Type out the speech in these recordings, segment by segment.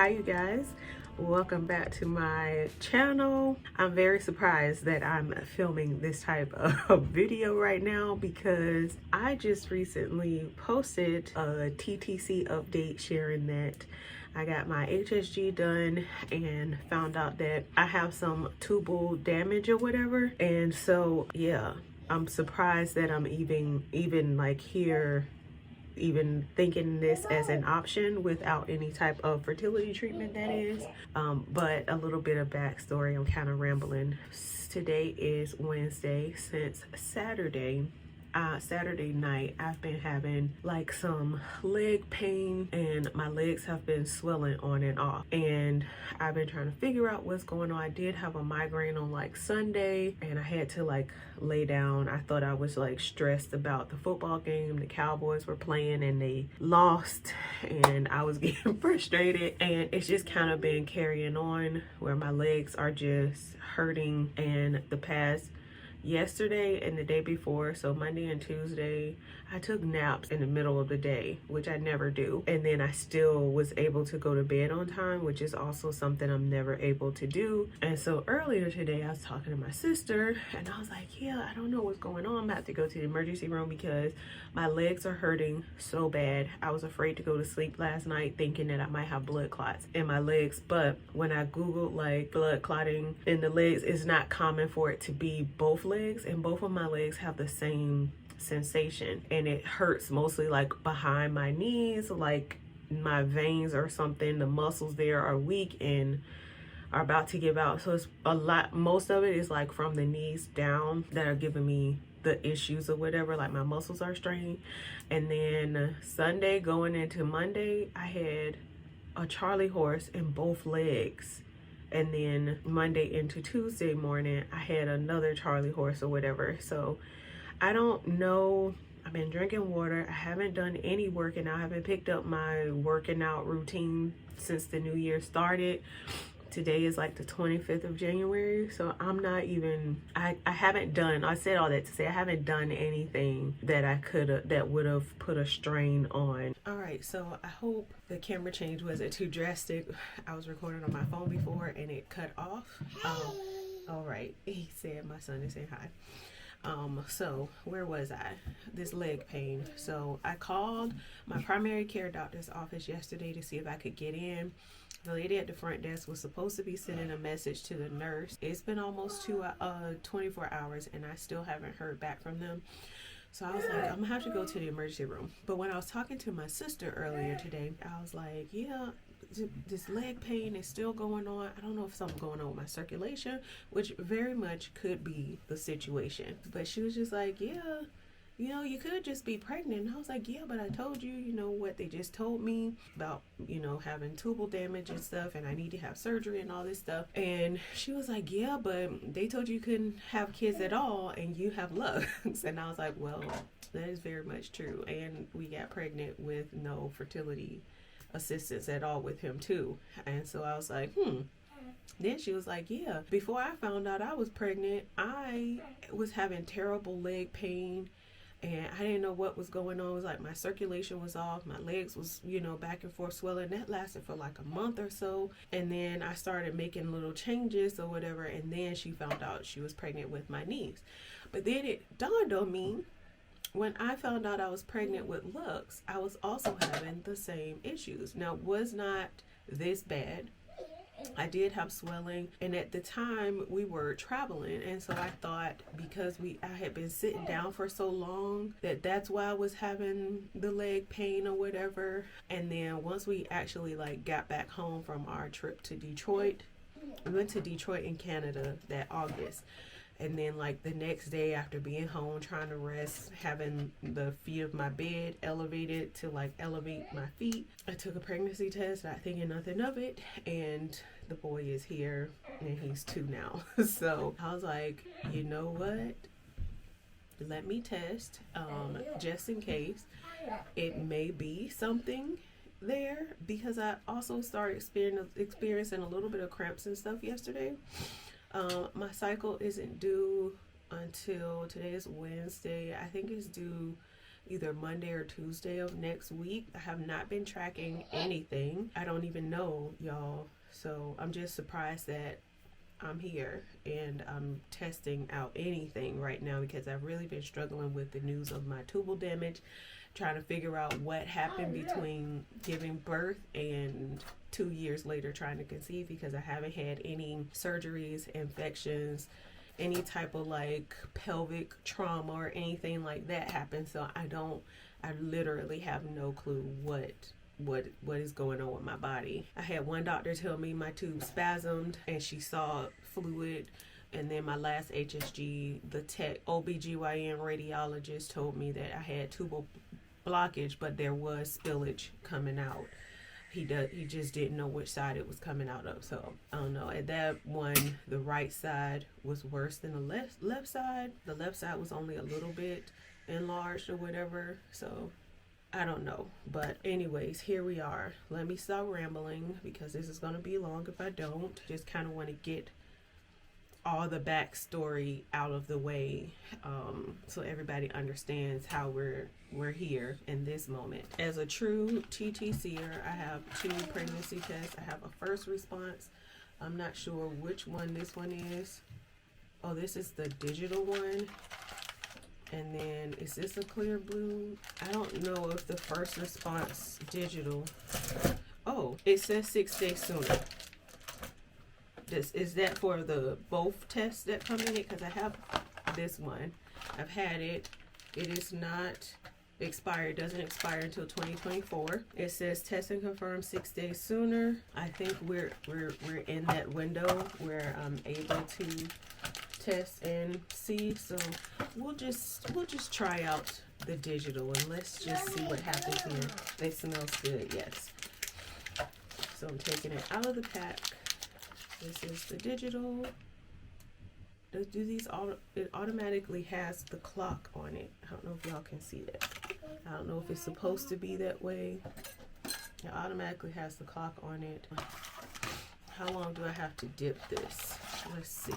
Hi you guys, welcome back to my channel. I'm very surprised that I'm filming this type of video right now because I just recently posted a TTC update sharing that I got my HSG done and found out that I have some tubal damage or whatever, and so yeah, I'm surprised that I'm even like here even thinking this as an option without any type of fertility treatment, that is. But a little bit of backstory, I'm kind of rambling. Today is Wednesday. Since Saturday night, I've been having like some leg pain and my legs have been swelling on and off, and I've been trying to figure out what's going on. I did have a migraine on like Sunday and I had to like lay down. I thought I was like stressed about the football game. The Cowboys were playing and they lost and I was getting frustrated, and it's just kind of been carrying on where my legs are just hurting. And the past yesterday and the day before, so Monday and Tuesday, I took naps in the middle of the day, which I never do, and then I still was able to go to bed on time, which is also something I'm never able to do. And so earlier today I was talking to my sister and I was like, yeah, I don't know what's going on. I'm gonna have to go to the emergency room because my legs are hurting so bad. I was afraid to go to sleep last night thinking that I might have blood clots in my legs, but when I googled like blood clotting in the legs, it's not common for it to be both legs, and both of my legs have the same sensation, and it hurts mostly like behind my knees, like my veins or something, the muscles there are weak and are about to give out. So it's a lot, most of it is like from the knees down that are giving me the issues or whatever, like my muscles are strained. And then Sunday going into Monday, I had a Charlie horse in both legs. And then Monday into Tuesday morning, I had another Charlie horse or whatever. So I don't know. I've been drinking water. I haven't done any working out. I haven't picked up my working out routine since the new year started. Today is like the 25th of January, so I'm not even, I haven't done, I said all that to say I haven't done anything that I could that would have put a strain on. All right, so I hope the camera change wasn't too drastic. I was recording on my phone before and it cut off. All right, he said my son is saying hi. So where was I? This leg pain. So I called my primary care doctor's office yesterday to see if I could get in. The lady at the front desk was supposed to be sending a message to the nurse. It's been almost 24 hours and I still haven't heard back from them. So I was like, I'm gonna have to go to the emergency room. But when I was talking to my sister earlier today, I was like, yeah, this leg pain is still going on. I don't know if something's going on with my circulation, which very much could be the situation. But she was just like, yeah, you know, you could just be pregnant. And I was like, yeah, but I told you, you know, what they just told me about, you know, having tubal damage and stuff, and I need to have surgery and all this stuff. And she was like, yeah, but they told you couldn't have kids at all and you have lungs. And I was like, well, that is very much true. And we got pregnant with no fertility assistance at all with him too. And so I was like, Then she was like, yeah, before I found out I was pregnant, I was having terrible leg pain and I didn't know what was going on. It was like my circulation was off, my legs was, you know, back and forth swelling. That lasted for like a month or so, and then I started making little changes or whatever, and then she found out she was pregnant with my niece. But then it dawned on me, when I found out I was pregnant with Lux, I was also having the same issues. Now, it was not this bad. I did have swelling, and at the time we were traveling, and so I thought because I had been sitting down for so long that's why I was having the leg pain or whatever. And then once we actually like got back home from our trip to Detroit, we went to Detroit in Canada that August. And then like the next day after being home trying to rest, having the feet of my bed elevated to like elevate my feet, I took a pregnancy test, not thinking nothing of it, and the boy is here and he's 2 now. So I was like, you know what? Let me test, just in case. It may be something there, because I also started experiencing a little bit of cramps and stuff yesterday. My cycle isn't due until, today is Wednesday. I think it's due either Monday or Tuesday of next week. I have not been tracking anything. I don't even know, y'all. So I'm just surprised that I'm here and I'm testing out anything right now, because I've really been struggling with the news of my tubal damage, trying to figure out what happened between giving birth and 2 years later trying to conceive, because I haven't had any surgeries, infections, any type of like pelvic trauma or anything like that happen. So I literally have no clue what is going on with my body. I had one doctor tell me my tube spasmed and she saw fluid, and then my last HSG, the OBGYN radiologist told me that I had tubal blockage, but there was spillage coming out. He just didn't know which side it was coming out of. So I don't know. At that one, the right side was worse than the left side. The left side was only a little bit enlarged or whatever. So I don't know. But anyways, here we are. Let me stop rambling, because this is going to be long if I don't. Just kind of want to get all the backstory out of the way, so everybody understands how we're here in this moment. As a true TTCer, I have 2 pregnancy tests. I have a first response. I'm not sure which one this one is. Oh, this is the digital one. And then is this a clear blue? I don't know if the first response digital. Oh, it says 6 days sooner. Is that for the both tests that come in it? Because I have this one. I've had it. It is not expired. Doesn't expire until 2024. It says test and confirm 6 days sooner. I think we're in that window where I'm able to test and see. So we'll just try out the digital and let's just see what happens here. It smells good, yes. So I'm taking it out of the pack. This is the digital. Do these it automatically has the clock on it. I don't know if y'all can see that. I don't know if it's supposed to be that way. It automatically has the clock on it. How long do I have to dip this? Let's see.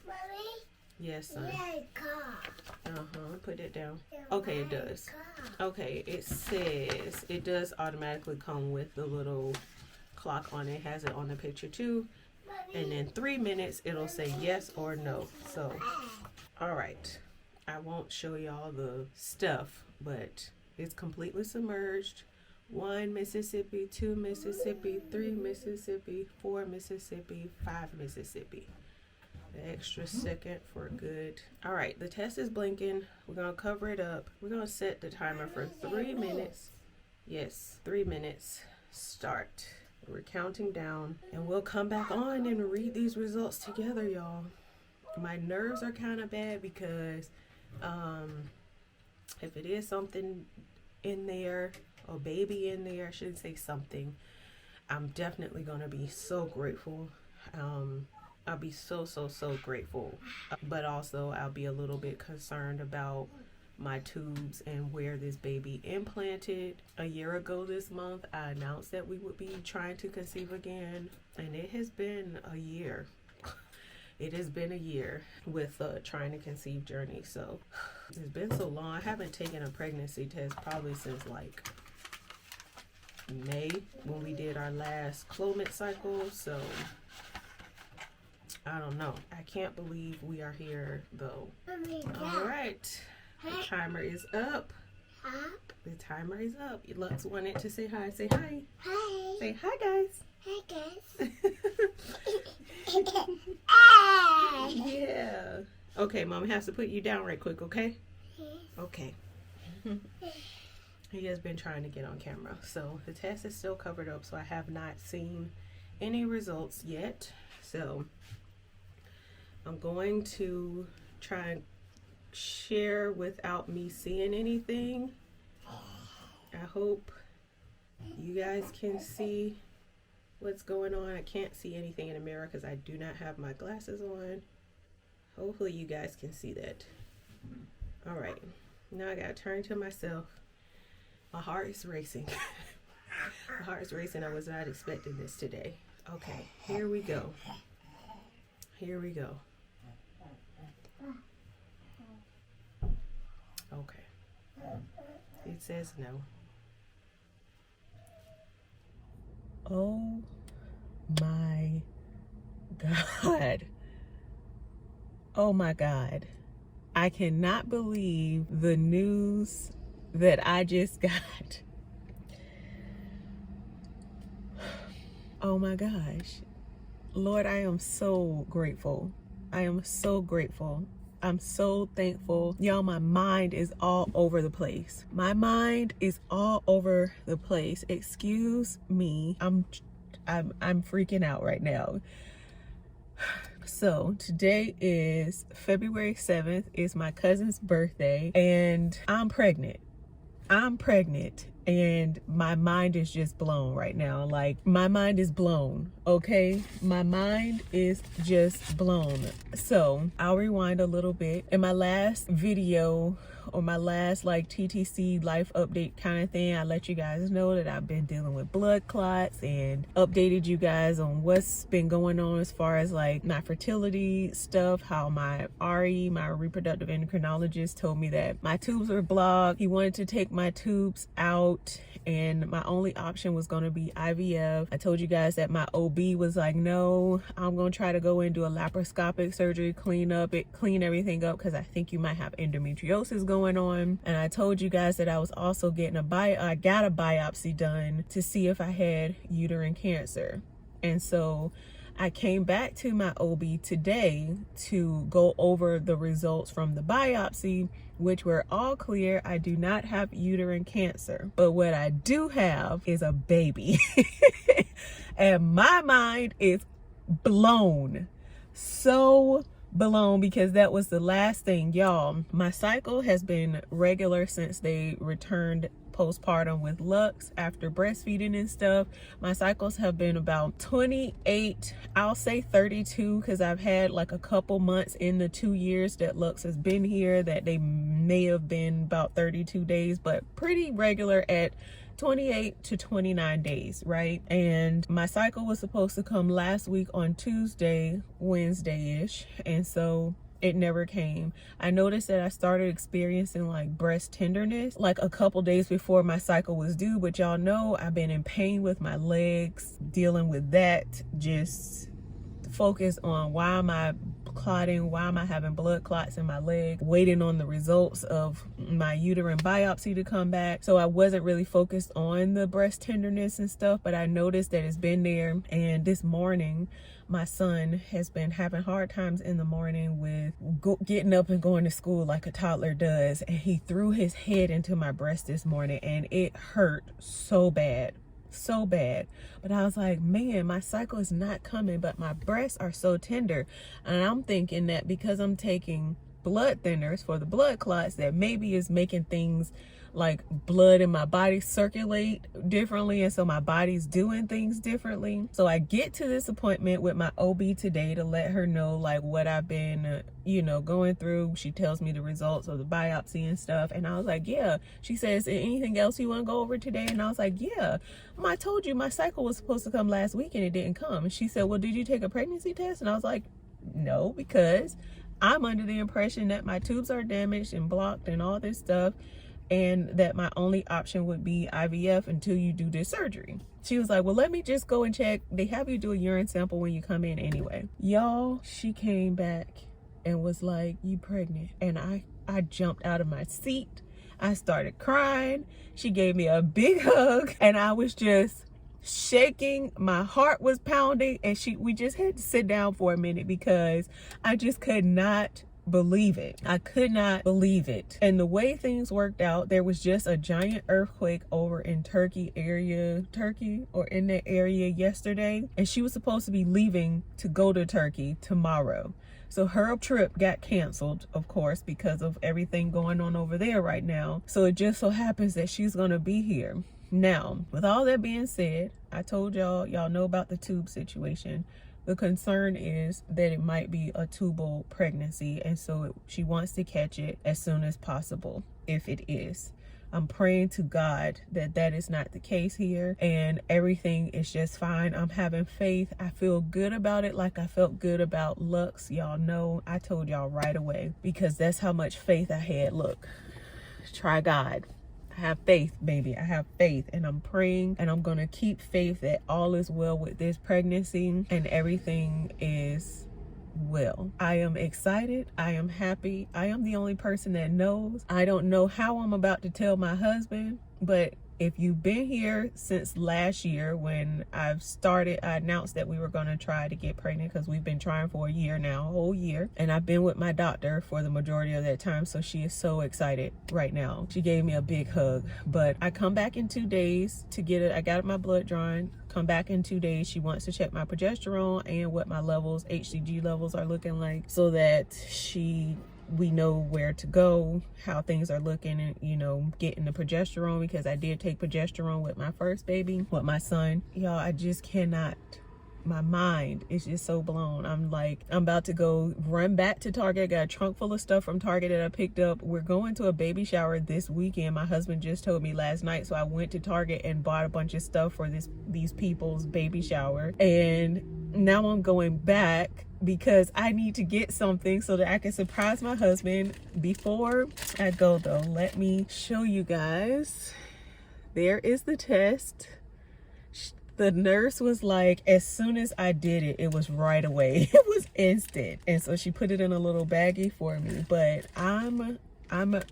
Mommy? Yes, son. Put it down. Yeah, Okay, it does. Okay, it says it does automatically come with the little clock on it. It has it on the picture too. And in 3 minutes, it'll say yes or no. So, all right. I won't show y'all the stuff, but it's completely submerged. 1 Mississippi, 2 Mississippi, 3 Mississippi, 4 Mississippi, 5 Mississippi. The extra second for good. All right, the test is blinking. We're going to cover it up. We're going to set the timer for 3 minutes. Yes, 3 minutes. Start. We're counting down, and we'll come back on and read these results together, y'all. My nerves are kind of bad because if it is something in there, or baby in there, I shouldn't say something, I'm definitely going to be so grateful. I'll be so grateful. But also, I'll be a little bit concerned about my tubes and where this baby implanted. A year ago this month, I announced that we would be trying to conceive again, and it has been a year. It has been a year with trying to conceive journey. So it's been so long. I haven't taken a pregnancy test probably since like May, when we did our last Clomid cycle. So I don't know. I can't believe we are here though. All right. The timer is up. The timer is up. Lux wanted to say hi. Say hi. Hi. Say hi, guys. Hi, guys. Yeah. Okay, Mom has to put you down right quick, okay? Okay. He has been trying to get on camera. So the test is still covered up, so I have not seen any results yet. So I'm going to try and share without me seeing anything. I hope you guys can see what's going on. I can't see anything in the mirror because I do not have my glasses on. Hopefully you guys can see that. All right, now I gotta turn to myself. My heart is racing. My heart is racing. I was not expecting this today. Okay, here we go. Here we go. Okay. It says no. Oh my God. Oh my God. I cannot believe the news that I just got. Oh my gosh. Lord, I am so grateful. I am so grateful. I'm so thankful. Y'all, my mind is all over the place. My mind is all over the place. Excuse me. I'm freaking out right now. So today is February 7th. It's my cousin's birthday and I'm pregnant. And my mind is just blown right now. Like, my mind is blown, okay? My mind is just blown. So I'll rewind a little bit. In my last video, or my last like TTC life update kind of thing, I let you guys know that I've been dealing with blood clots and updated you guys on what's been going on as far as like my fertility stuff, how my RE, my reproductive endocrinologist, told me that my tubes were blocked. He wanted to take my tubes out and my only option was going to be IVF. I told you guys that my OB was like, no, I'm going to try to go and do a laparoscopic surgery, clean everything up because I think you might have endometriosis going on. And I told you guys that I was also getting I got a biopsy done to see if I had uterine cancer. And so I came back to my OB today to go over the results from the biopsy, which were all clear. I do not have uterine cancer, but what I do have is a baby. And my mind is blown. So blown, because that was the last thing, y'all. My cycle has been regular since they returned postpartum with Lux after breastfeeding and stuff. My cycles have been about 28, I'll say 32, because I've had like a couple months in the 2 years that Lux has been here that they may have been about 32 days, but pretty regular at 28 to 29 days, right? And my cycle was supposed to come last week on Tuesday, Wednesday-ish, and so it never came. I noticed that I started experiencing like breast tenderness like a couple days before my cycle was due, but y'all know I've been in pain with my legs, dealing with that, just focus on why am I clotting, why am I having blood clots in my leg, waiting on the results of my uterine biopsy to come back. So I wasn't really focused on the breast tenderness and stuff, but I noticed that it's been there. And this morning, my son has been having hard times in the morning with getting up and going to school like a toddler does. And he threw his head into my breast this morning and it hurt so bad. But I was like, man, my cycle is not coming, but my breasts are so tender. And I'm thinking that because I'm taking blood thinners for the blood clots, that maybe is making things like blood in my body circulate differently, and so my body's doing things differently. So I get to this appointment with my OB today to let her know like what I've been going through. She tells me the results of the biopsy and stuff, and I was like, yeah. She says, anything else you want to go over today? And I was like, yeah, I told you my cycle was supposed to come last week and it didn't come. And she said, well, did you take a pregnancy test? And I was like, no, because I'm under the impression that my tubes are damaged and blocked and all this stuff, and that my only option would be IVF until you do this surgery. She was like, well, let me just go and check. They have you do a urine sample when you come in anyway. Y'all, she came back and was like, you pregnant? And I jumped out of my seat. I started crying. She gave me a big hug and I was just shaking. My heart was pounding, and we just had to sit down for a minute because I just could not believe it. I could not believe it. And the way things worked out, there was just a giant earthquake over in Turkey or in that area yesterday, and she was supposed to be leaving to go to Turkey tomorrow. So her trip got canceled, of course, because of everything going on over there right now. So it just so happens that she's gonna be here. Now, with all that being said, I told y'all know about the tube situation. The concern is that it might be a tubal pregnancy, and so she wants to catch it as soon as possible, if it is. I'm praying to God that is not the case here, and everything is just fine. I'm having faith. I feel good about it like I felt good about Lux. Y'all know I told y'all right away, because that's how much faith I had. Look, try God. I have faith, baby. I have faith, and I'm praying, and I'm gonna keep faith that all is well with this pregnancy and everything is well. I am excited. I am happy. I am the only person that knows. I don't know how I'm about to tell my husband, but if you've been here since last year when I announced that we were going to try to get pregnant, because we've been trying for a year now, a whole year. And I've been with my doctor for the majority of that time. So she is so excited right now. She gave me a big hug. But I come back in 2 days to get it. I got my blood drawn. Come back in 2 days. She wants to check my progesterone and what my levels, HCG levels, are looking like, so that we know where to go, how things are looking, and, you know, getting the progesterone, because I did take progesterone with my first baby, with my son. Y'all, I just cannot. My mind is just so blown. I'm about to go run back to Target. I got a trunk full of stuff from Target that I picked up. We're going to a baby shower this weekend. My husband just told me last night. So I went to Target and bought a bunch of stuff for these people's baby shower. And now I'm going back because I need to get something so that I can surprise my husband. Before I go though, let me show you guys. There is the test. The nurse was like, as soon as I did it, it was right away. It was instant. And so she put it in a little baggie for me. But I'm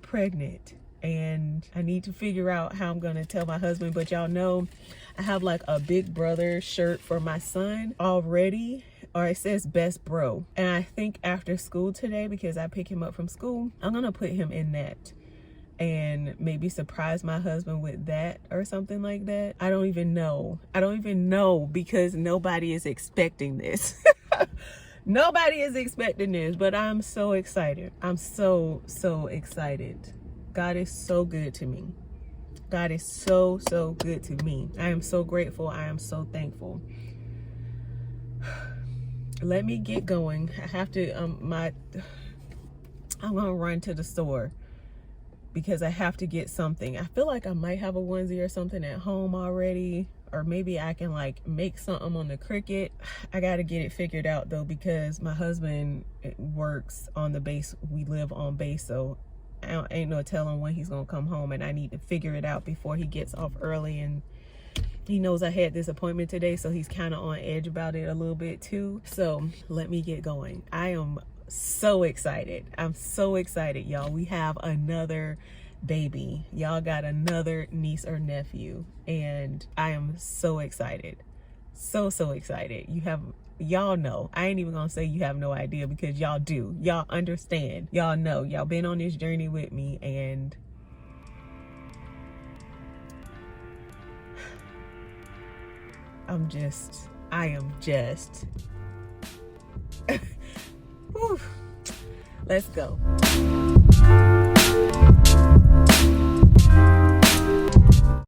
pregnant, and I need to figure out how I'm gonna tell my husband. But y'all know I have like a big brother shirt for my son already, or it says best bro. And I think after school today, because I pick him up from school, I'm gonna put him in that and maybe surprise my husband with that or something like that. I don't even know because nobody is expecting this. Nobody is expecting this, but I'm so excited. I'm so excited. God is so good to me. God is so good to me. I am so grateful. I am so thankful. Let me get going. I have to I'm gonna run to the store because I have to get something. I feel like I might have a onesie or something at home already, or maybe I can like make something on the Cricut. I gotta get it figured out though, because my husband works on the base. We live on base, so ain't no telling when he's gonna come home, and I need to figure it out before he gets off early. And he knows I had this appointment today, so he's kind of on edge about it a little bit too. So let me get going. I am so excited. I'm so excited, y'all. We have another baby. Y'all got another niece or nephew, and I am so excited. So excited. Y'all know. I ain't even gonna say you have no idea, because y'all do. Y'all understand. Y'all know. Y'all been on this journey with me, and I am just Whew. Let's go.